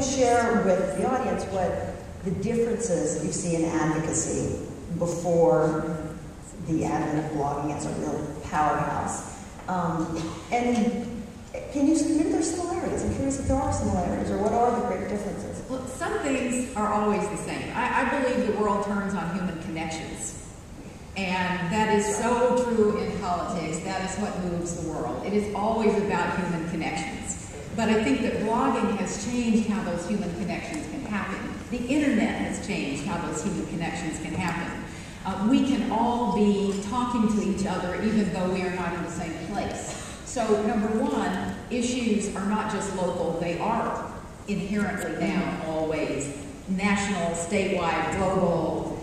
you share with the audience what the differences you see in advocacy before the advent of blogging as a real powerhouse? And can you, maybe there's similarities. I'm curious if there are similarities, or what are the great differences? Well, some things are always the same. I believe the world turns on human connections. And that is so true in politics. That is what moves the world. It is always about human connections. But I think that blogging has changed how those human connections can happen. The internet has changed how those human connections can happen. We can all be talking to each other even though we are not in the same place. So number one, issues are not just local, they are inherently now always national, statewide, global.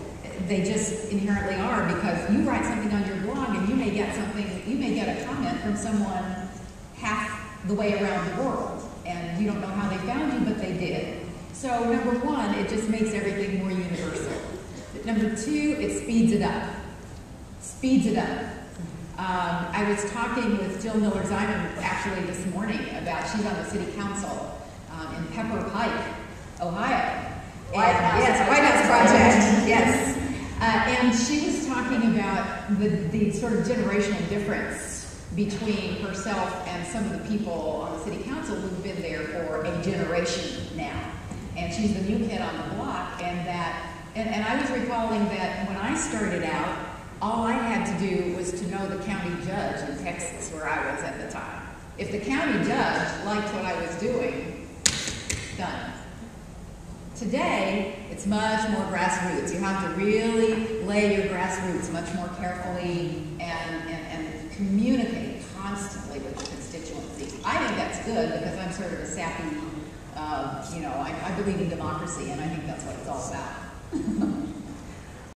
They just inherently are, because you write something on your blog and you may get a comment from someone half the way around the world, and you don't know how they found you, but they did. So number one, it just makes everything more universal. Number two, it speeds it up. Speeds it up. I was talking with Jill Miller-Ziman actually this morning about, she's on the city council in Pepper Pike, Ohio. White House Project, yes. And she was talking about the sort of generational difference between herself and some of the people on the city council who've been there for a generation now. And she's the new kid on the block, and I was recalling that when I started out, all I had to do was to know the county judge in Texas, where I was at the time. If the county judge liked what I was doing, done. Today, it's much more grassroots. You have to really lay your grassroots much more carefully and communicate constantly with the constituency. I think that's good, because I'm sort of a sappy, I believe in democracy, and I think that's what it's all about.